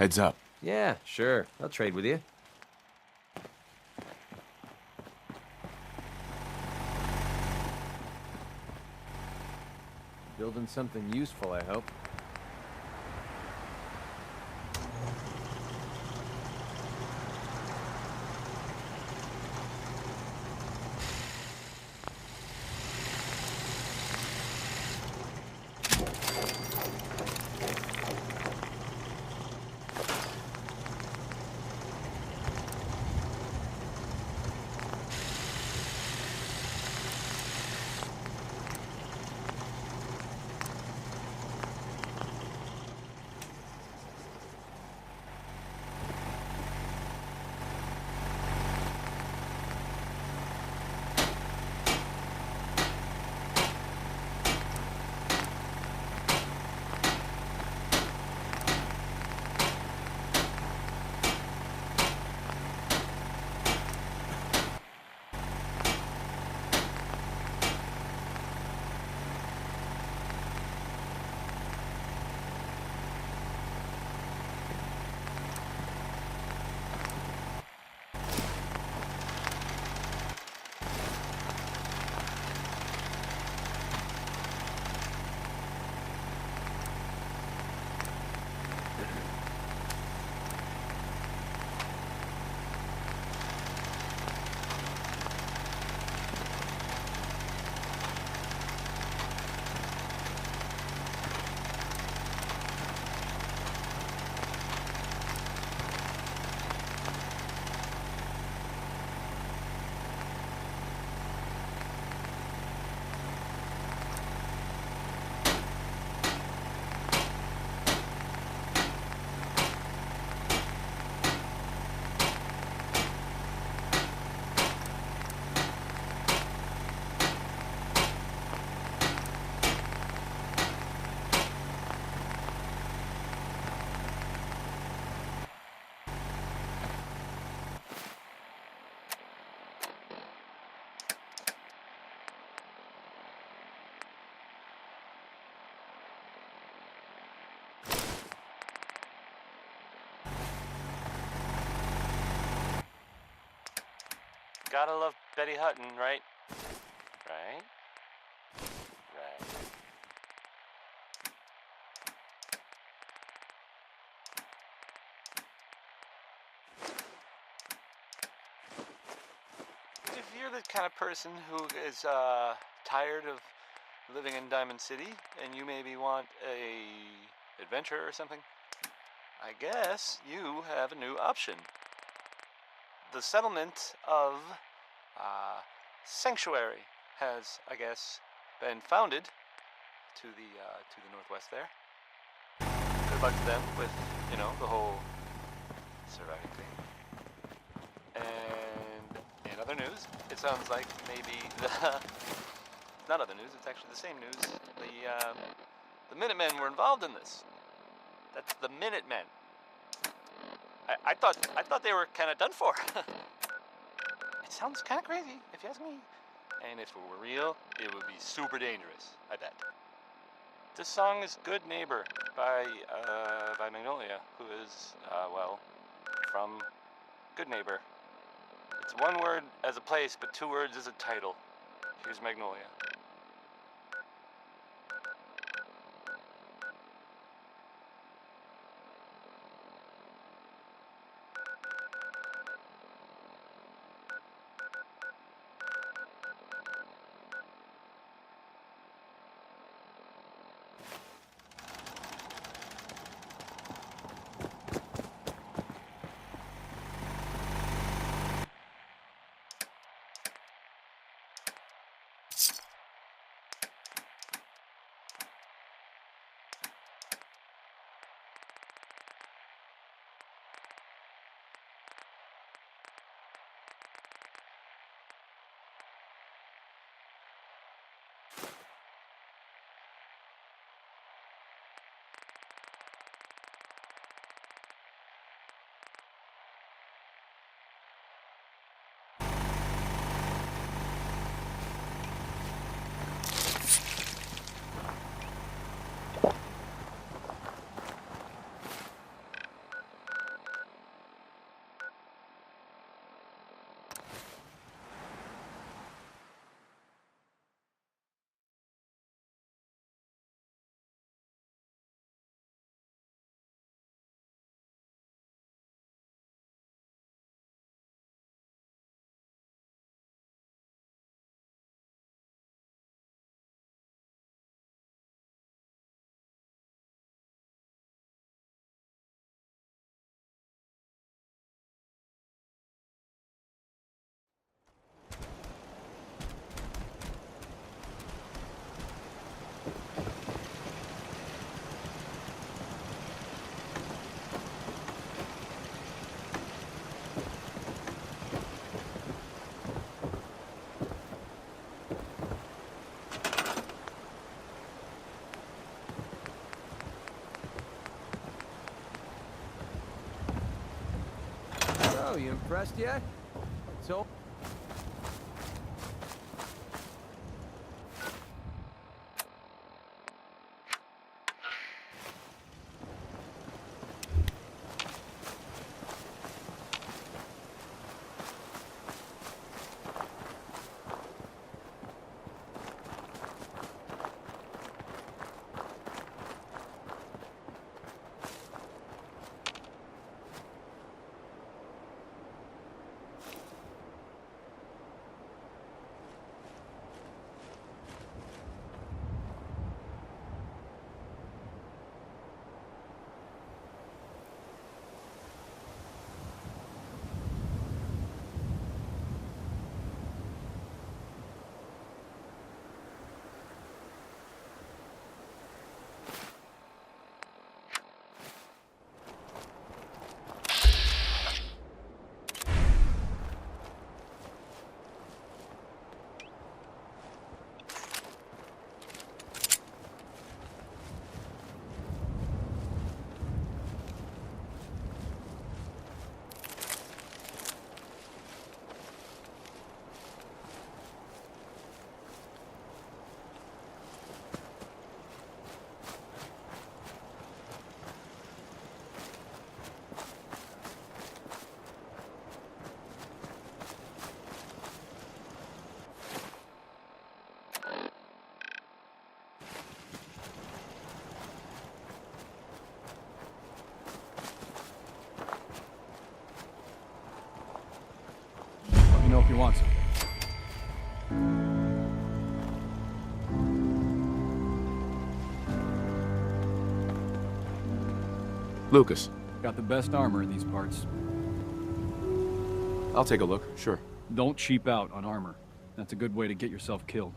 Heads up. Yeah, sure. I'll trade with you. Building something useful, I hope. Gotta love Betty Hutton, right? Right? Right. If you're the kind of person who is tired of living in Diamond City and you maybe want a adventure or something, I guess you have a new option. The settlement of Sanctuary has, I guess, been founded to the northwest there. Good luck to them with, the whole surviving thing. And in other news, it sounds like maybe not other news, it's actually the same news. The Minutemen were involved in this. That's the Minutemen. I thought they were kind of done for. It sounds kind of crazy, if you ask me. And if it were real, it would be super dangerous, I bet. This song is Good Neighbor by Magnolia, who is, from Good Neighbor. It's one word as a place, but two words as a title. Here's Magnolia. So, you impressed yet? So... Let me know if you want some. Lucas, Got the best armor in these parts. I'll take a look, sure. Don't cheap out on armor. That's a good way to get yourself killed.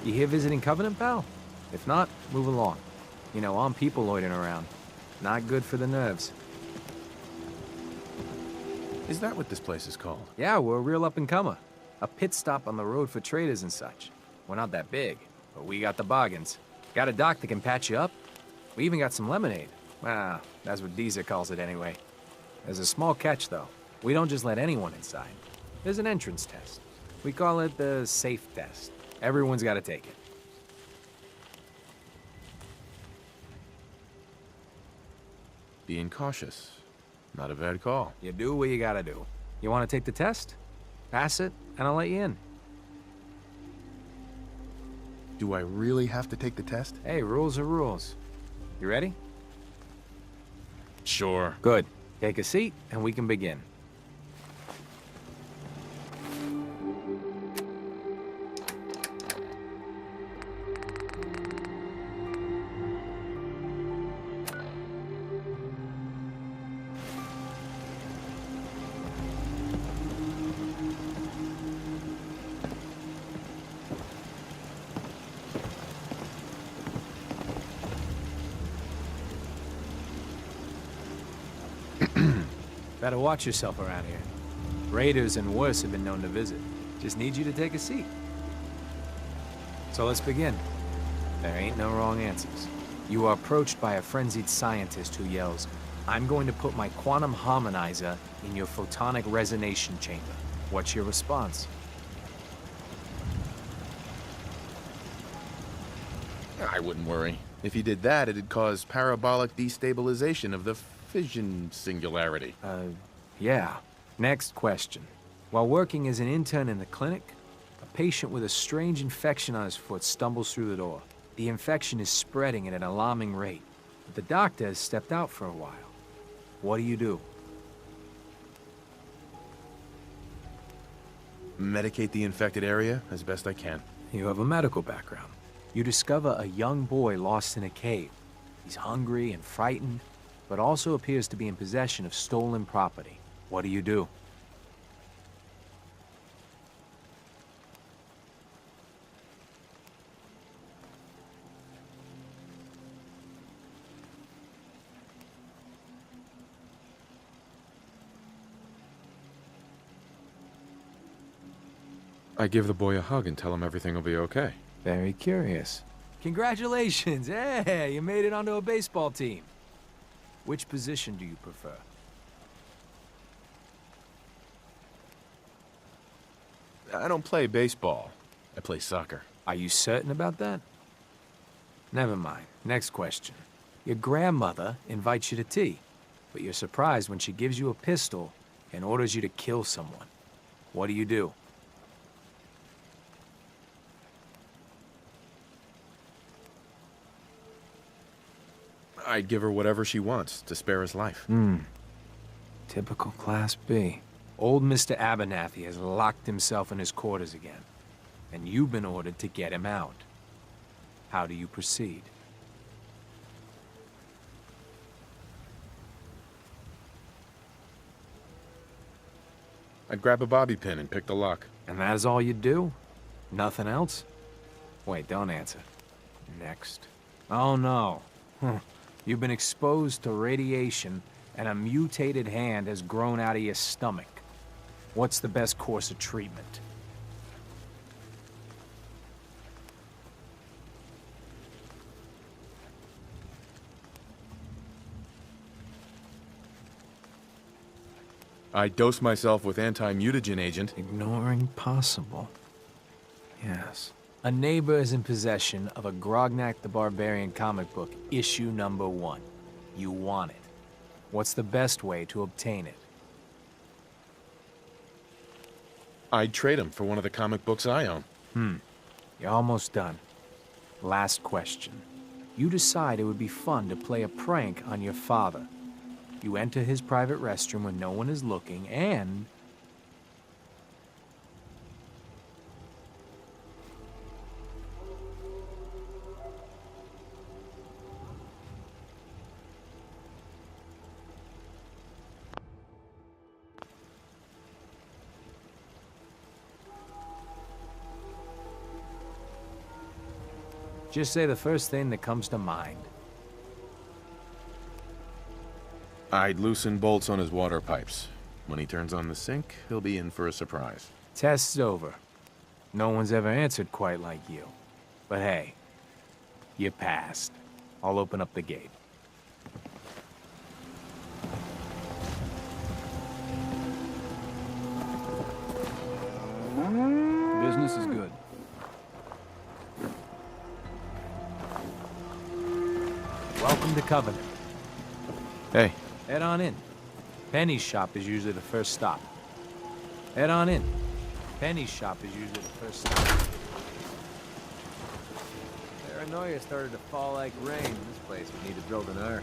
You here visiting Covenant, pal? If not, move along. You know, armed people loitering around. Not good for the nerves. Is that what this place is called? Yeah, we're a real up-and-comer. A pit stop on the road for traders and such. We're not that big, but we got the bargains. Got a dock that can patch you up. We even got some lemonade. Well, that's what Deezer calls it anyway. There's a small catch, though. We don't just let anyone inside. There's an entrance test. We call it the safe test. Everyone's got to take it. Being cautious. Not a bad call. You do what you gotta do. You want to take the test? Pass it, and I'll let you in. Do I really have to take the test? Hey, rules are rules. You ready? Sure. Good. Take a seat, and we can begin. Better watch yourself around here. Raiders and worse have been known to visit. Just need you to take a seat. So let's begin. There ain't no wrong answers. You are approached by a frenzied scientist who yells, "I'm going to put my quantum harmonizer in your photonic resonation chamber." What's your response? I wouldn't worry. If he did that, it'd cause parabolic destabilization of the fission singularity. Yeah. Next question. While working as an intern in the clinic, A patient with a strange infection on his foot stumbles through the door. The infection is spreading at an alarming rate, but the doctor has stepped out for a while. What do you do? Medicate the infected area as best I can. You have a medical background. You discover a young boy lost in a cave. He's hungry and frightened, but also appears to be in possession of stolen property. What do you do? I give the boy a hug and tell him everything will be okay. Very curious. Congratulations! Hey, you made it onto a baseball team. Which position do you prefer? I don't play baseball. I play soccer. Are you certain about that? Never mind. Next question. Your grandmother invites you to tea, but you're surprised when she gives you a pistol and orders you to kill someone. What do you do? I'd give her whatever she wants to spare his life. Typical Class B. Old Mr. Abernathy has locked himself in his quarters again, and you've been ordered to get him out. How do you proceed? I'd grab a bobby pin and pick the lock. And that is all you do? Nothing else? Wait, don't answer. Next. Oh no. You've been exposed to radiation, and a mutated hand has grown out of your stomach. What's the best course of treatment? I dose myself with anti-mutagen agent. Ignoring possible. Yes. A neighbor is in possession of a Grognak the Barbarian comic book, issue number 1. You want it. What's the best way to obtain it? I'd trade him for one of the comic books I own. You're almost done. Last question. You decide it would be fun to play a prank on your father. You enter his private restroom when no one is looking, and... just say the first thing that comes to mind. I'd loosen bolts on his water pipes. When he turns on the sink, he'll be in for a surprise. Test's over. No one's ever answered quite like you. But hey, you passed. I'll open up the gate. Business is good. Welcome to Covenant. Hey, Head on in. Penny's shop is usually the first stop. Head on in. Penny's shop is usually the first stop. Paranoia started to fall like rain. This place would need to build an ark.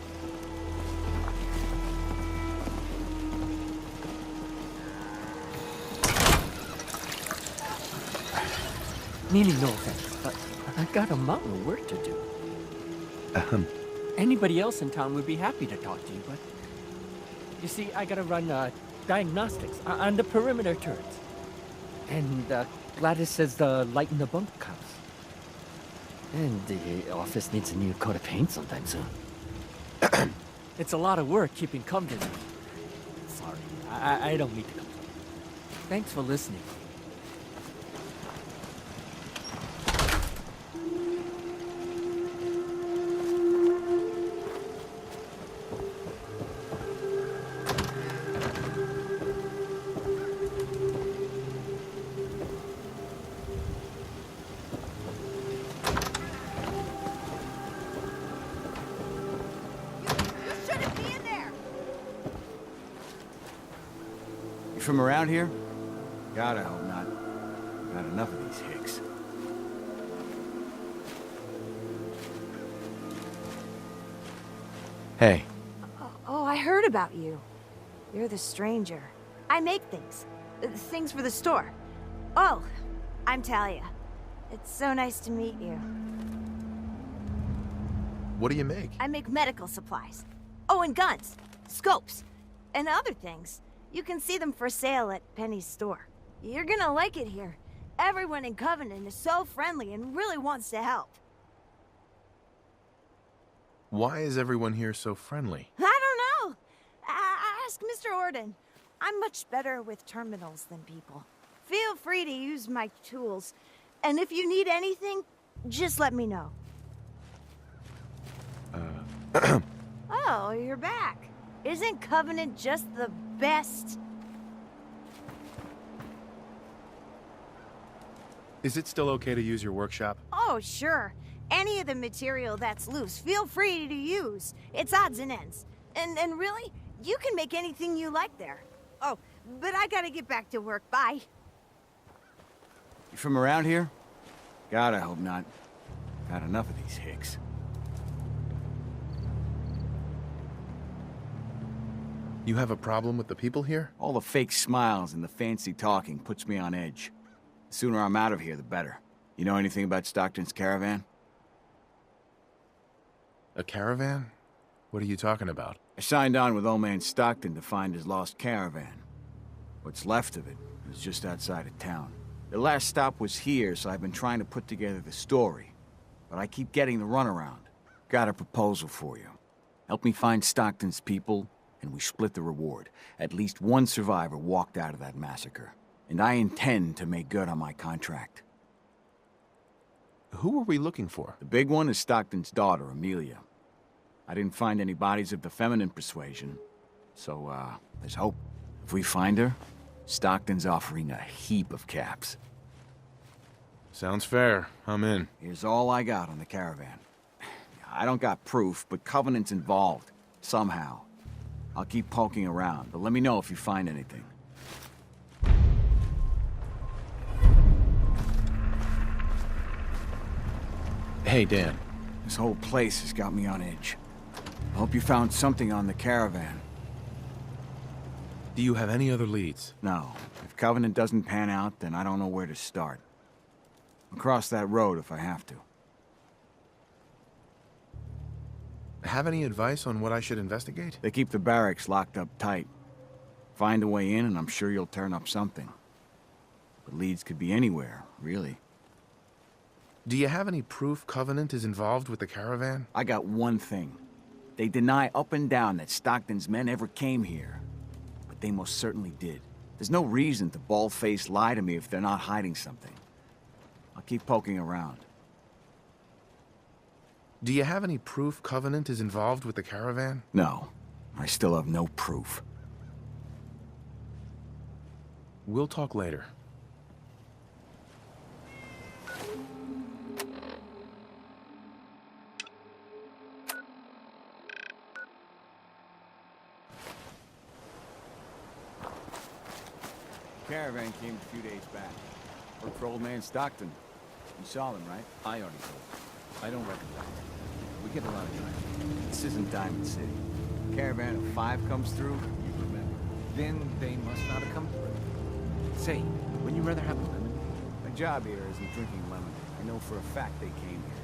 Meaning no offense, but I got a mountain of work to do. Anybody else in town would be happy to talk to you, but... You see, I gotta run diagnostics on the perimeter turrets. And Gladys says the light in the bunkhouse. And the office needs a new coat of paint sometime soon. It's a lot of work keeping company. Sorry, I don't mean to complain. Thanks for listening. From around here? God, I hope not. I've had enough of these hicks. Hey, Oh, I heard about you. You're the stranger. I make things. Things for the store. Oh, I'm Talia. It's so nice to meet you. What do you make? I make medical supplies. Oh, and guns, scopes, and other things. You can see them for sale at Penny's store. You're gonna like it here. Everyone in Covenant is so friendly and really wants to help. Why is everyone here so friendly? I don't know. Ask Mr. Orden. I'm much better with terminals than people. Feel free to use my tools. And if you need anything, just let me know. Oh, you're back. Isn't Covenant just the best? Is it still okay to use your workshop? Oh, sure. Any of the material that's loose, feel free to use. It's odds and ends. And really, you can make anything you like there. Oh, but I gotta get back to work. Bye. You from around here? God, I hope not. I've had enough of these hicks. You have a problem with the people here? All the fake smiles and the fancy talking puts me on edge. The sooner I'm out of here, the better. You know anything about Stockton's caravan? A caravan? What are you talking about? I signed on with old man Stockton to find his lost caravan. What's left of it is just outside of town. The last stop was here, so I've been trying to put together the story. But I keep getting the runaround. Got a proposal for you. Help me find Stockton's people, and we split the reward. At least one survivor walked out of that massacre. And I intend to make good on my contract. Who are we looking for? The big one is Stockton's daughter, Amelia. I didn't find any bodies of the feminine persuasion, so, there's hope. If we find her, Stockton's offering a heap of caps. Sounds fair. I'm in. Here's all I got on the caravan. I don't got proof, but Covenant's involved. Somehow. I'll keep poking around, but let me know if you find anything. Hey, Dan. This whole place has got me on edge. I hope you found something on the caravan. Do you have any other leads? No. If Covenant doesn't pan out, then I don't know where to start. I'll cross that road if I have to. Have any advice on what I should investigate? They keep the barracks locked up tight. Find a way in and I'm sure you'll turn up something. But leads could be anywhere, really. Do you have any proof Covenant is involved with the caravan? I got one thing. They deny up and down that Stockton's men ever came here. But they most certainly did. There's no reason to bald-faced lie to me if they're not hiding something. I'll keep poking around. Do you have any proof Covenant is involved with the caravan? No. I still have no proof. We'll talk later. Caravan came a few days back. Worked for old man Stockton. You saw them, right? I already told you. I don't recognize them. We get a lot of traffic. This isn't Diamond City. Caravan of 5 comes through, you remember. then they must not have come through. Say, wouldn't you rather have a lemon? My job here isn't drinking lemon. I know for a fact they came here.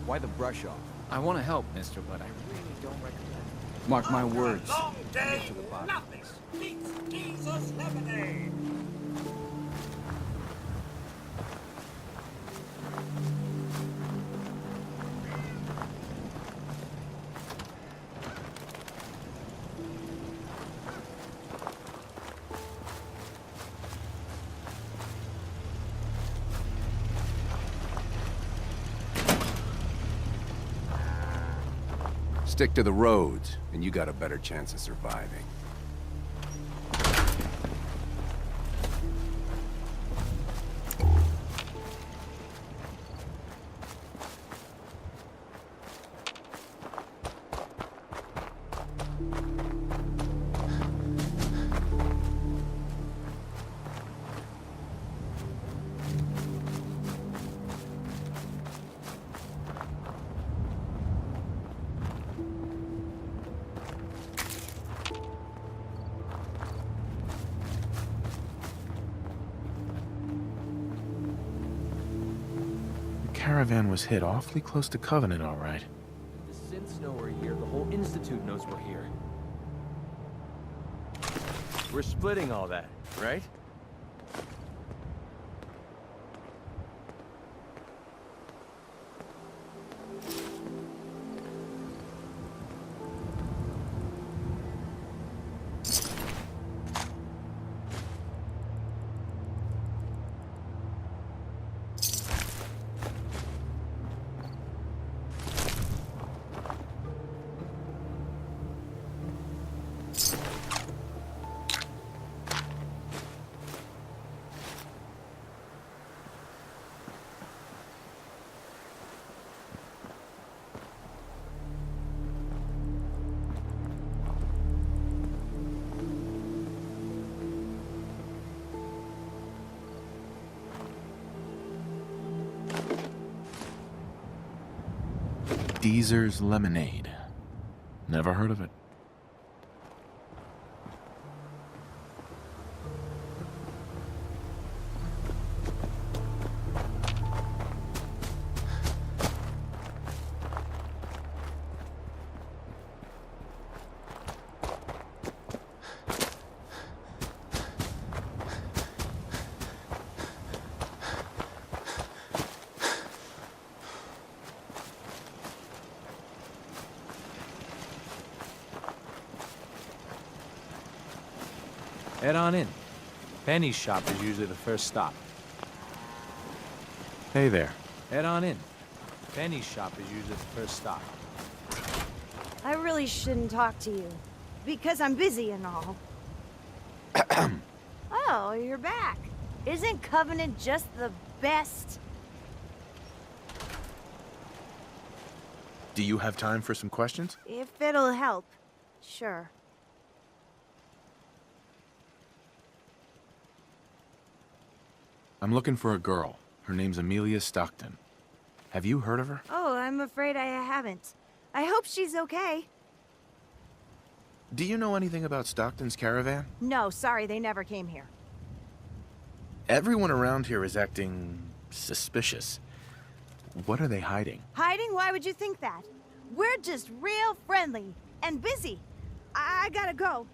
Why the brush off? I want to help, mister, but I really don't recommend it. Mark my words. Long day, To the bottom. nothing beats Jesus lemonade. Stick to the roads, and you got a better chance of surviving. caravan was hit awfully close to Covenant, all right. The synths know we're here. The whole Institute knows we're here. We're splitting all that, right? Deezer's Lemonade. Never heard of it. Head on in. Penny's shop is usually the first stop. Hey there. Head on in. Penny's shop is usually the first stop. I really shouldn't talk to you. Because I'm busy and all. Oh, you're back. Isn't Covenant just the best? Do you have time for some questions? If it'll help. Sure. I'm looking for a girl. Her name's Amelia Stockton. Have you heard of her? Oh, I'm afraid I haven't. I hope she's okay. Do you know anything about Stockton's caravan? No, sorry, they never came here. Everyone around here is acting suspicious. What are they hiding? Hiding? Why would you think that? We're just real friendly and busy. I gotta go.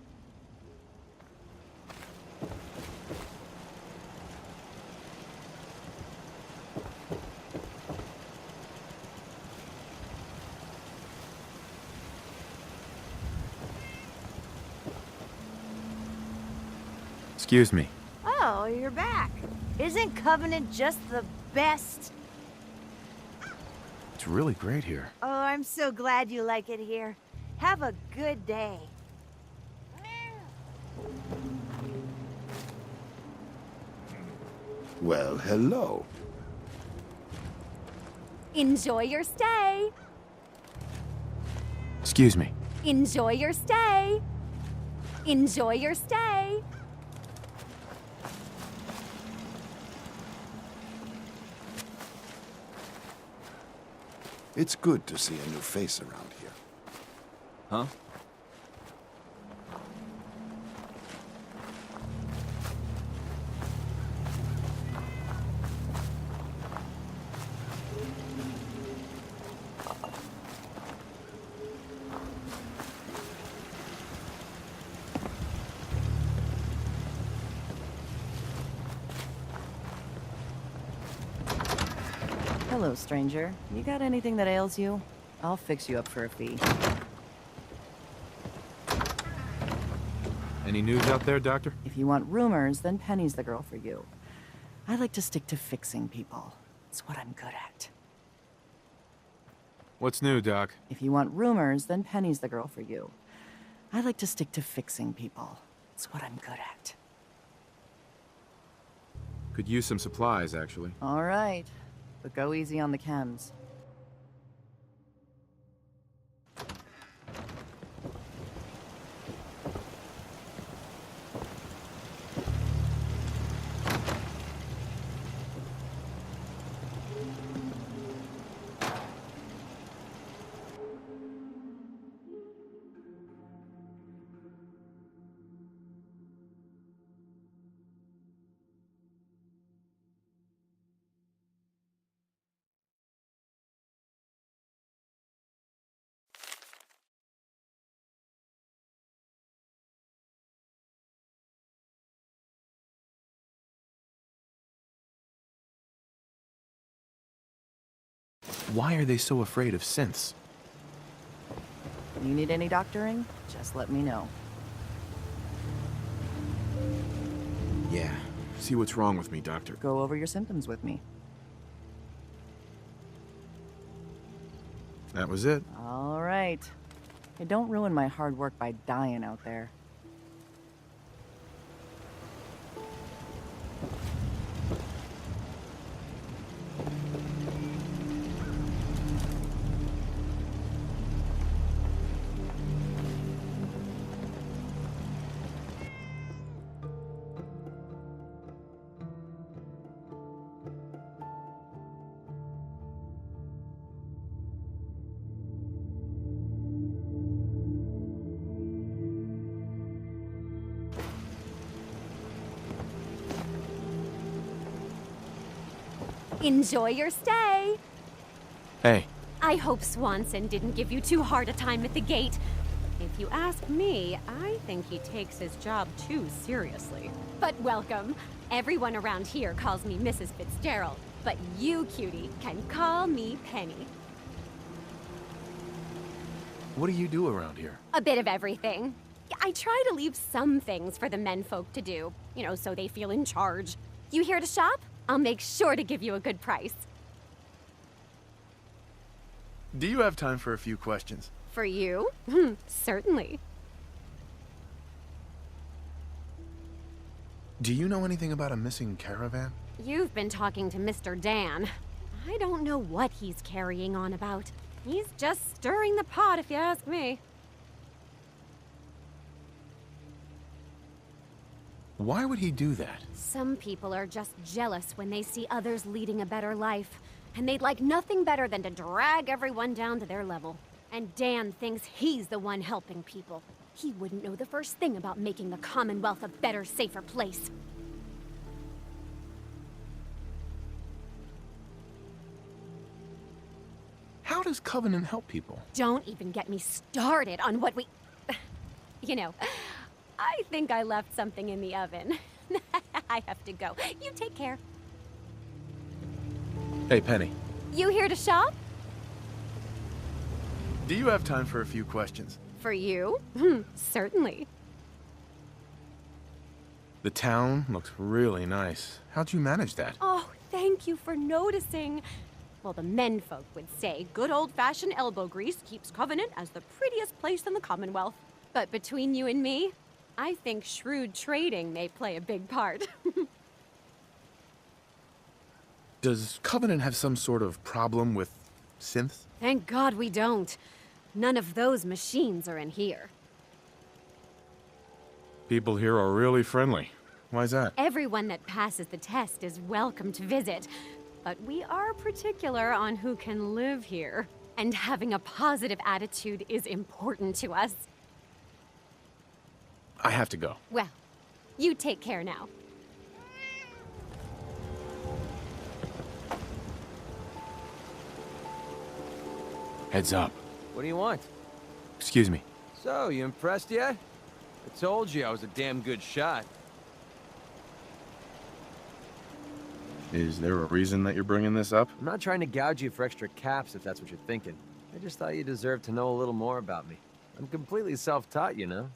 Excuse me. Oh, you're back. Isn't Covenant just the best? It's really great here. Oh, I'm so glad you like it here. Have a good day. Well, hello. Enjoy your stay. Excuse me. Enjoy your stay. Enjoy your stay. It's good to see a new face around here. Huh? Hello, stranger. You got anything that ails you? I'll fix you up for a fee. Any news out there, Doctor? If you want rumors, then Penny's the girl for you. I like to stick to fixing people. It's what I'm good at. What's new, Doc? If you want rumors, then Penny's the girl for you. I like to stick to fixing people. It's what I'm good at. Could use some supplies, actually. All right. But go easy on the chems. Why are they so afraid of synths? You need any doctoring? Just let me know. Yeah. See what's wrong with me, Doctor. Go over your symptoms with me. That was it. All right. Hey, don't ruin my hard work by dying out there. Enjoy your stay. Hey, I hope Swanson didn't give you too hard a time at the gate. If you ask me, I think he takes his job too seriously. But welcome. Everyone around here calls me Mrs. Fitzgerald, but you, cutie, can call me Penny. what do you do around here? A bit of everything. I try to leave some things for the menfolk to do, you know, so they feel in charge. You here to shop? I'll make sure to give you a good price. Do you have time for a few questions? For you? Certainly. Do you know anything about a missing caravan? You've been talking to Mr. Dan. I don't know what he's carrying on about. He's just stirring the pot, if you ask me. Why would he do that? Some people are just jealous when they see others leading a better life. And they'd like nothing better than to drag everyone down to their level. And Dan thinks he's the one helping people. He wouldn't know the first thing about making the Commonwealth a better, safer place. How does Covenant help people? Don't even get me started on what we... You know, I think I left something in the oven. I have to go. You take care. Hey, Penny. You here to shop? Do you have time for a few questions? For you? Certainly. The town looks really nice. How'd you manage that? Oh, thank you for noticing. Well, the menfolk would say good old-fashioned elbow grease keeps Covenant as the prettiest place in the Commonwealth. But between you and me, I think shrewd trading may play a big part. Does Covenant have some sort of problem with synths? Thank God we don't. None of those machines are in here. People here are really friendly. Why's that? Everyone that passes the test is welcome to visit. But we are particular on who can live here. And having a positive attitude is important to us. I have to go. Well, you take care now. Heads up. What do you want? Excuse me. So, you impressed yet? I told you I was a damn good shot. Is there a reason that you're bringing this up? I'm not trying to gouge you for extra caps if that's what you're thinking. I just thought you deserved to know a little more about me. I'm completely self-taught, you know?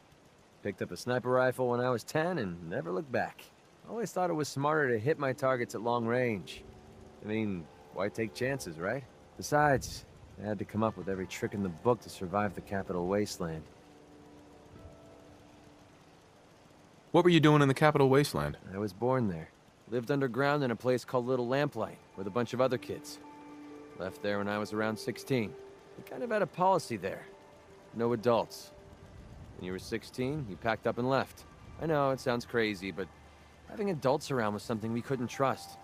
Picked up a sniper rifle when I was 10 and never looked back. Always thought it was smarter to hit my targets at long range. I mean, why take chances, right? Besides, I had to come up with every trick in the book to survive the Capital Wasteland. What were you doing in the Capital Wasteland? I was born there. Lived underground in a place called Little Lamplight with a bunch of other kids. Left there when I was around 16. We kind of had a policy there. No adults. When you were 16, you packed up and left. I know, it sounds crazy, but having adults around was something we couldn't trust.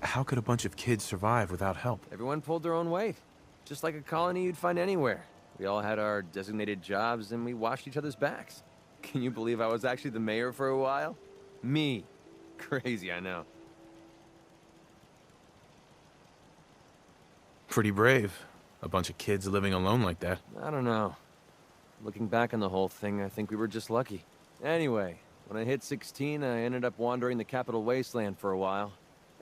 How could a bunch of kids survive without help? Everyone pulled their own weight. Just like a colony you'd find anywhere. We all had our designated jobs and we watched each other's backs. Can you believe I was actually the mayor for a while? Me. Crazy, I know. Pretty brave. A bunch of kids living alone like that. I don't know. Looking back on the whole thing, I think we were just lucky. Anyway, when I hit 16, I ended up wandering the Capital Wasteland for a while.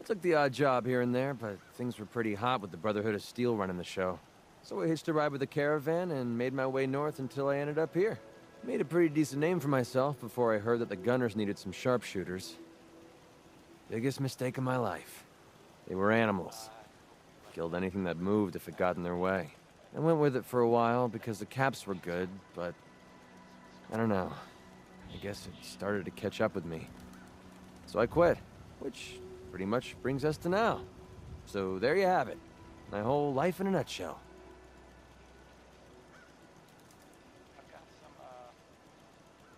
Took the odd job here and there, but things were pretty hot with the Brotherhood of Steel running the show. So I hitched a ride with the caravan and made my way north until I ended up here. Made a pretty decent name for myself before I heard that the Gunners needed some sharpshooters. Biggest mistake of my life. They were animals. Killed anything that moved if it got in their way. I went with it for a while because the caps were good, but I don't know. I guess it started to catch up with me. So I quit, which pretty much brings us to now. So there you have it. My whole life in a nutshell.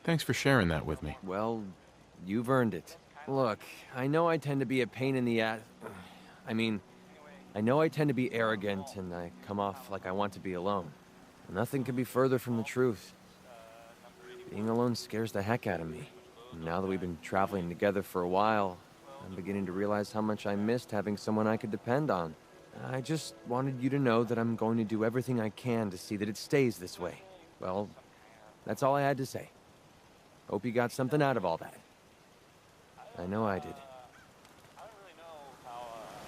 Thanks for sharing that with me. Well, you've earned it. Look, I know I tend to be a pain in the ass. I know I tend to be arrogant and I come off like I want to be alone. Nothing could be further from the truth. Being alone scares the heck out of me. And now that we've been traveling together for a while, I'm beginning to realize how much I missed having someone I could depend on. I just wanted you to know that I'm going to do everything I can to see that it stays this way. Well, that's all I had to say. Hope you got something out of all that. I know I did.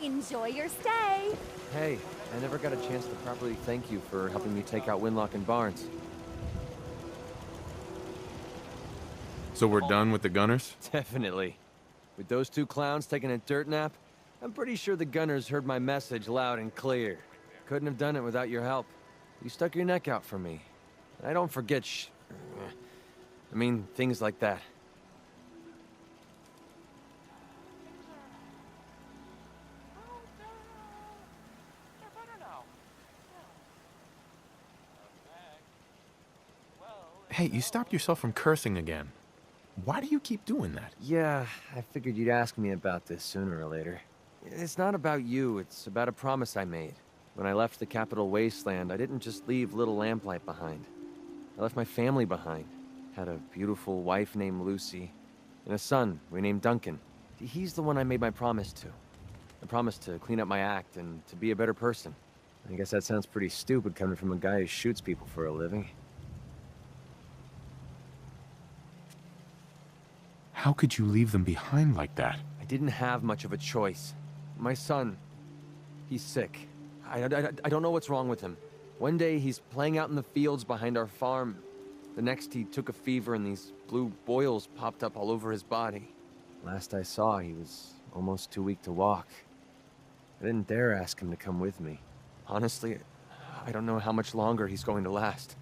Enjoy your stay. Hey, I never got a chance to properly thank you for helping me take out Winlock and Barnes. So we're done with the Gunners? Definitely. With those two clowns taking a dirt nap, I'm pretty sure the Gunners heard my message loud and clear. Couldn't have done it without your help. You stuck your neck out for me. I don't forget things like that. Hey, you stopped yourself from cursing again. Why do you keep doing that? Yeah, I figured you'd ask me about this sooner or later. It's not about you, it's about a promise I made. When I left the Capital Wasteland, I didn't just leave little Lamplight behind. I left my family behind. Had a beautiful wife named Lucy, and a son renamed Duncan. He's the one I made my promise to. I promised to clean up my act and to be a better person. I guess that sounds pretty stupid coming from a guy who shoots people for a living. How could you leave them behind like that? I didn't have much of a choice. My son, he's sick. I don't know what's wrong with him. One day he's playing out in the fields behind our farm. The next he took a fever and these blue boils popped up all over his body. Last I saw, he was almost too weak to walk. I didn't dare ask him to come with me. Honestly, I don't know how much longer he's going to last.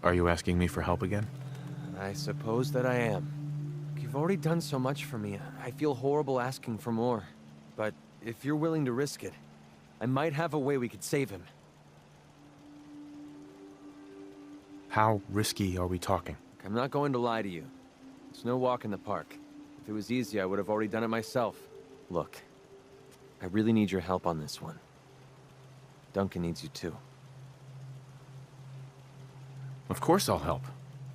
Are you asking me for help again? I suppose that I am. You've already done so much for me. I feel horrible asking for more. But if you're willing to risk it, I might have a way we could save him. How risky are we talking? I'm not going to lie to you. It's no walk in the park. If it was easy, I would have already done it myself. Look, I really need your help on this one. Duncan needs you too. Of course I'll help.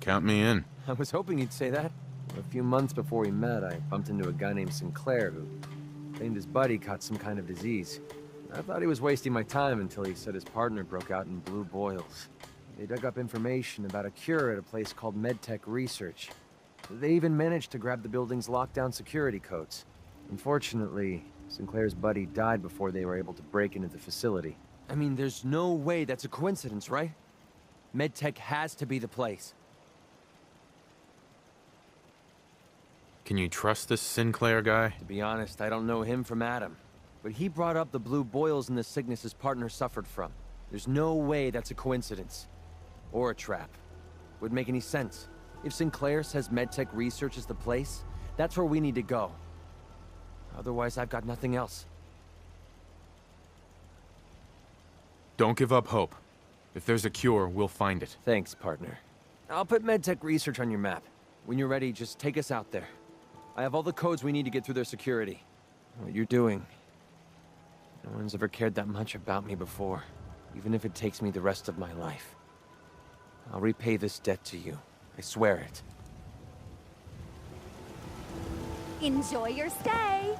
Count me in. I was hoping you'd say that. A few months before we met, I bumped into a guy named Sinclair who claimed his buddy caught some kind of disease. I thought he was wasting my time until he said his partner broke out in blue boils. They dug up information about a cure at a place called MedTech Research. They even managed to grab the building's lockdown security codes. Unfortunately, Sinclair's buddy died before they were able to break into the facility. I mean, there's no way that's a coincidence, right? MedTech has to be the place. Can you trust this Sinclair guy? To be honest, I don't know him from Adam. But he brought up the blue boils and the sickness his partner suffered from. There's no way that's a coincidence. Or a trap. Wouldn't make any sense. If Sinclair says MedTech Research is the place, that's where we need to go. Otherwise, I've got nothing else. Don't give up hope. If there's a cure, we'll find it. Thanks, partner. I'll put MedTech Research on your map. When you're ready, just take us out there. I have all the codes we need to get through their security. What you're doing... No one's ever cared that much about me before, even if it takes me the rest of my life. I'll repay this debt to you. I swear it. Enjoy your stay.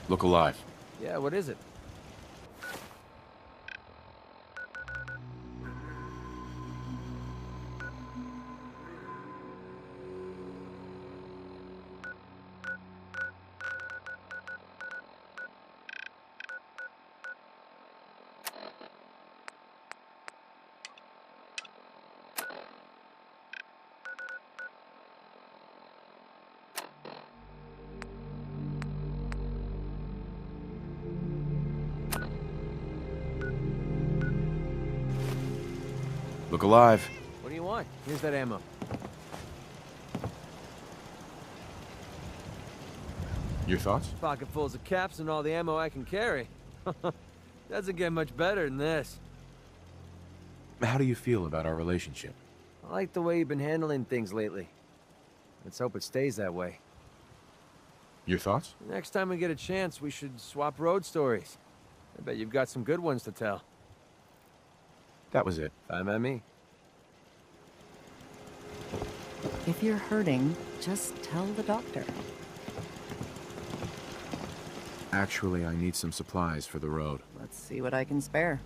Look alive. Yeah, what is it? Look alive. What do you want? Here's that ammo. Your thoughts? Pocketfuls of caps and all the ammo I can carry. Doesn't get much better than this. How do you feel about our relationship? I like the way you've been handling things lately. Let's hope it stays that way. Your thoughts? Next time we get a chance, we should swap road stories. I bet you've got some good ones to tell. That was it. Fine by me. If you're hurting, just tell the doctor. Actually, I need some supplies for the road. Let's see what I can spare.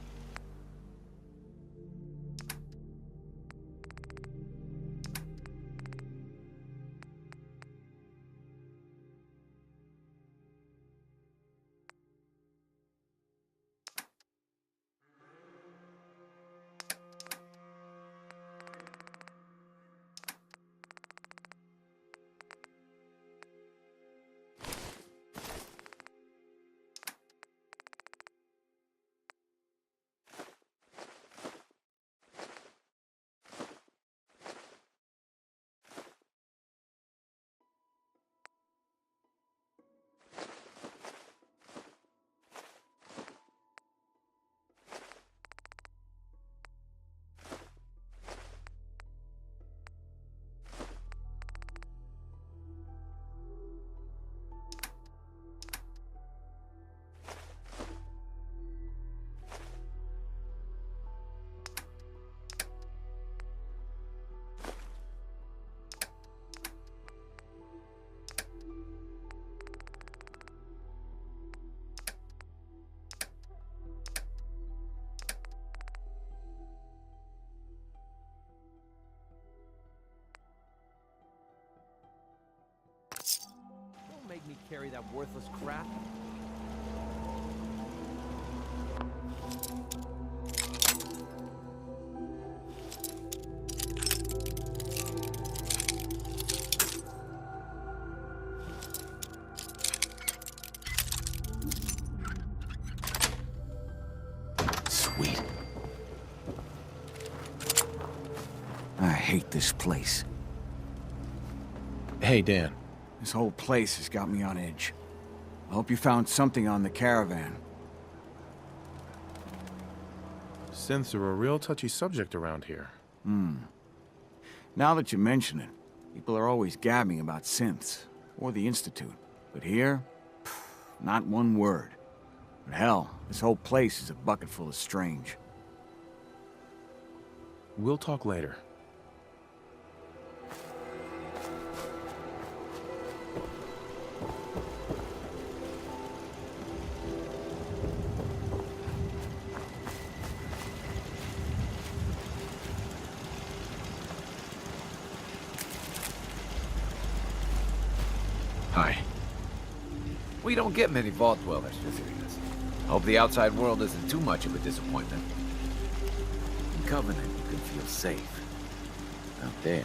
Don't make me carry that worthless crap. Sweet. I hate this place. Hey, Dan. This whole place has got me on edge. I hope you found something on the caravan. Synths are a real touchy subject around here. Now that you mention it, people are always gabbing about synths, or the Institute. But here, not one word. But hell, this whole place is a bucket full of strange. We'll talk later. Hi. We don't get many Vault Dwellers visiting us. Hope the outside world isn't too much of a disappointment. In Covenant, you can feel safe. Out there.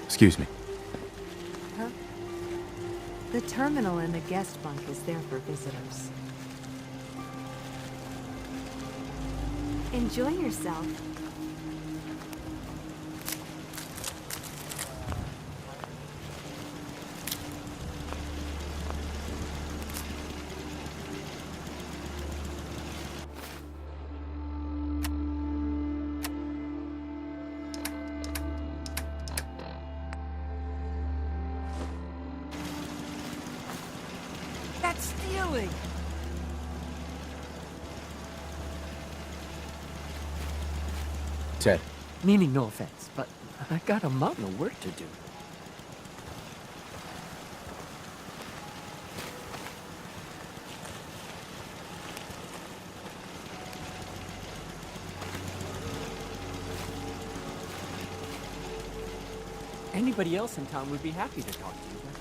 Excuse me. Huh? The terminal in the guest bunk is there for visitors. Enjoy yourself. That's stealing! Ted, Meaning no offense, but I got a mountain of work to do. Anybody else in town would be happy to talk to you, but...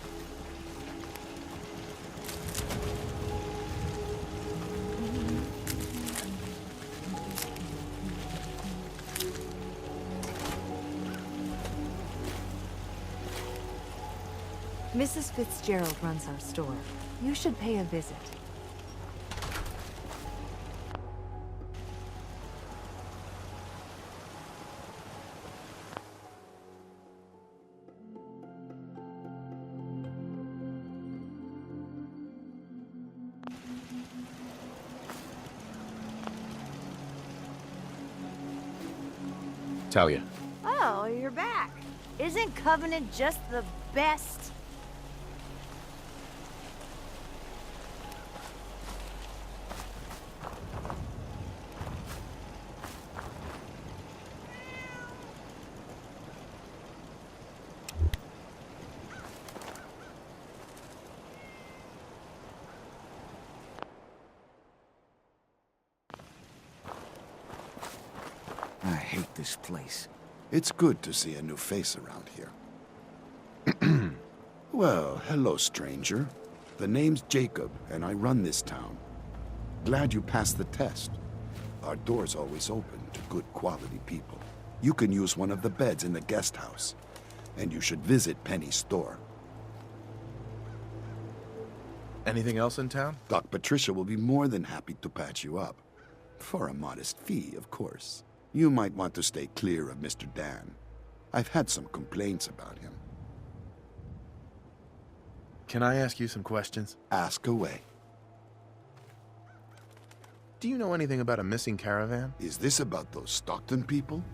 Mrs. Fitzgerald runs our store. You should pay a visit. Talia. Oh, you're back. Isn't Covenant just the best? I hate this place. It's good to see a new face around here. Well, hello, stranger. The name's Jacob, and I run this town. Glad you passed the test. Our door's always open to good quality people. You can use one of the beds in the guest house, and you should visit Penny's store. Anything else in town? Doc Patricia will be more than happy to patch you up. For a modest fee, of course. You might want to stay clear of Mr. Dan. I've had some complaints about him. Can I ask you some questions? Ask away. Do you know anything about a missing caravan? Is this about those Stockton people?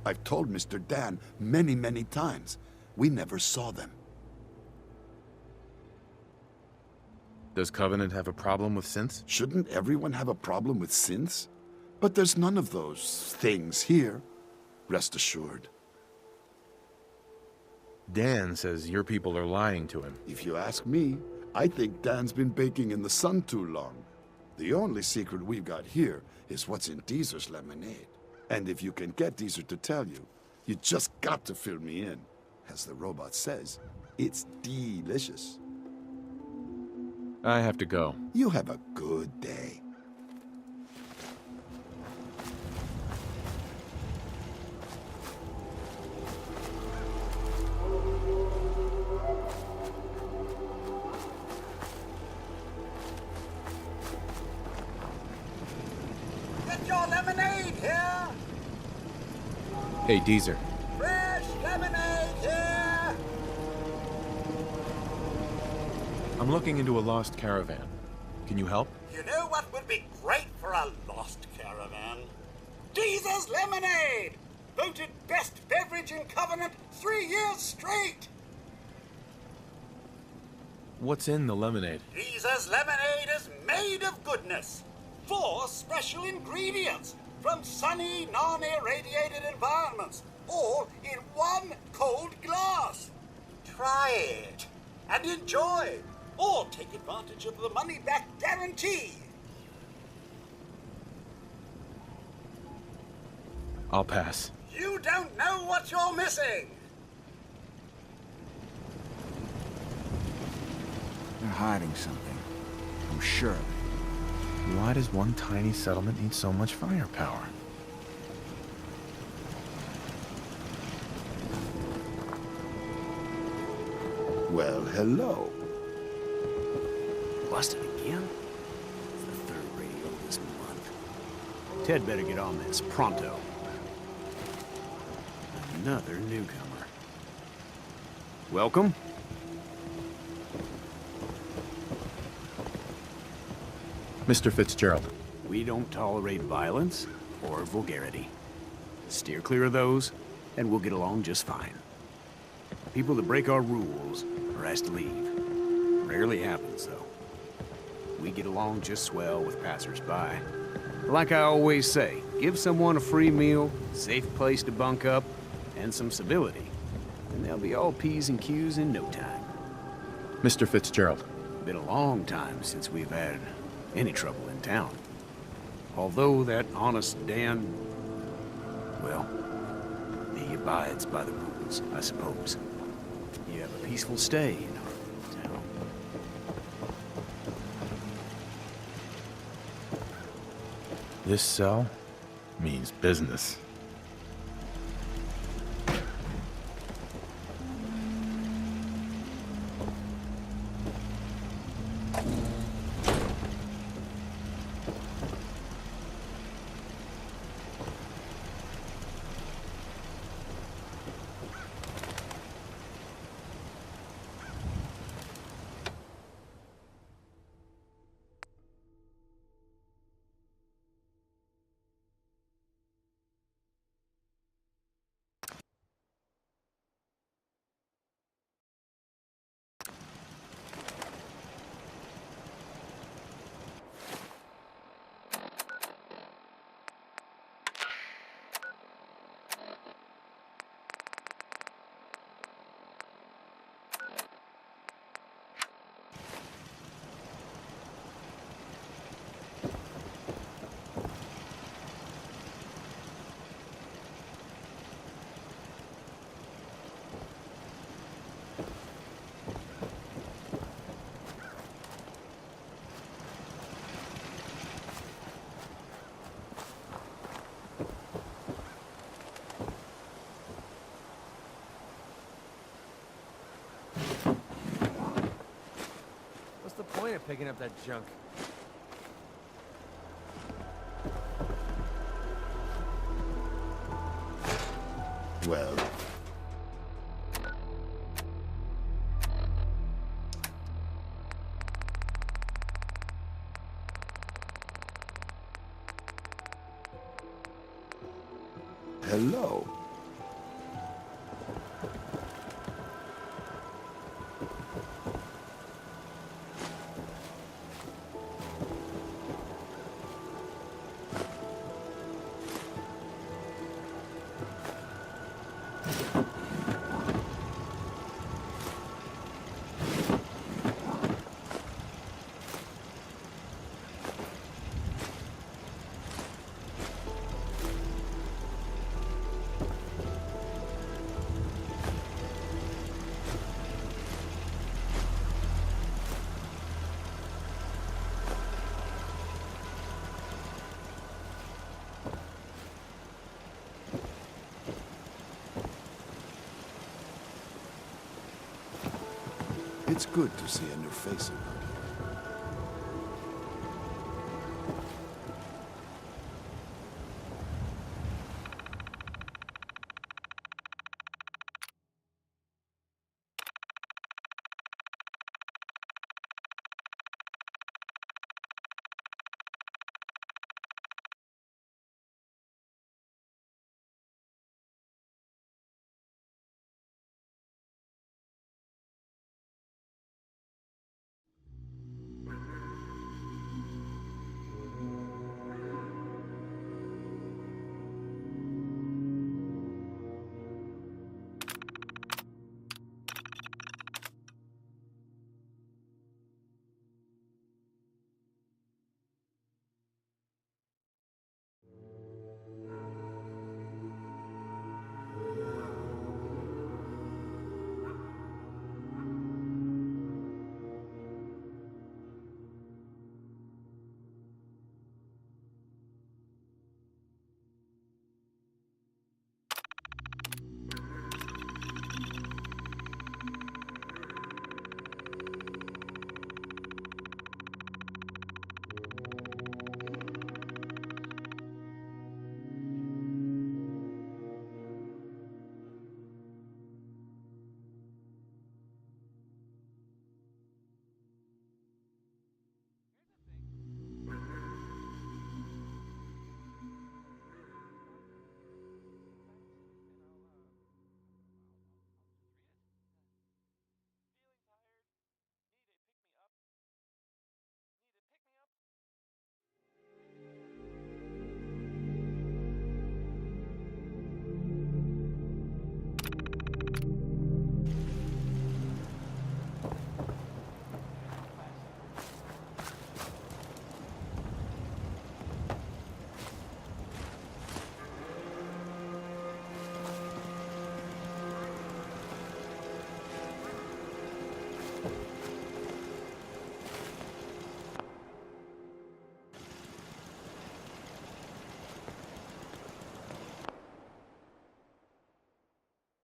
I've told Mr. Dan many, many times. We never saw them. Does Covenant have a problem with synths? Shouldn't everyone have a problem with synths? But there's none of those things here. Rest assured. Dan says your people are lying to him. If you ask me, I think Dan's been baking in the sun too long. The only secret we've got here is what's in Deezer's lemonade. And if you can get Deezer to tell you, you just got to fill me in. As the robot says, it's delicious. I have to go. You have a good day. Get your lemonade here! Hey, Deezer. Fresh lemonade here! I'm looking into a lost caravan. Can you help? You know what would be great for a lost caravan? Deezer's Lemonade! Voted best beverage in Covenant 3 years straight! What's in the lemonade? Deezer's Lemonade is made of goodness. 4 special ingredients from sunny, non-irradiated environments, all in 1 cold glass. Try it and enjoy, or take advantage of the money-back guarantee. I'll pass. You don't know what you're missing. They're hiding something. I'm sure of it. Why does one tiny settlement need so much firepower? Well, hello. Busted again? It's the 3rd radio this month. Ted better get on this, pronto. Another newcomer. Welcome. Mr. Fitzgerald. We don't tolerate violence or vulgarity. Steer clear of those, and we'll get along just fine. People that break our rules are asked to leave. Rarely happens, though. We get along just swell with passers-by. Like I always say, give someone a free meal, safe place to bunk up, and some civility, and they'll be all P's and Q's in no time. Mr. Fitzgerald. Been a long time since we've had any trouble in town. Although that honest Dan, well, he abides by the rules, I suppose. You have a peaceful stay in our town. This cell means business. What's the point of picking up that junk? Well, hello. It's good to see a new face around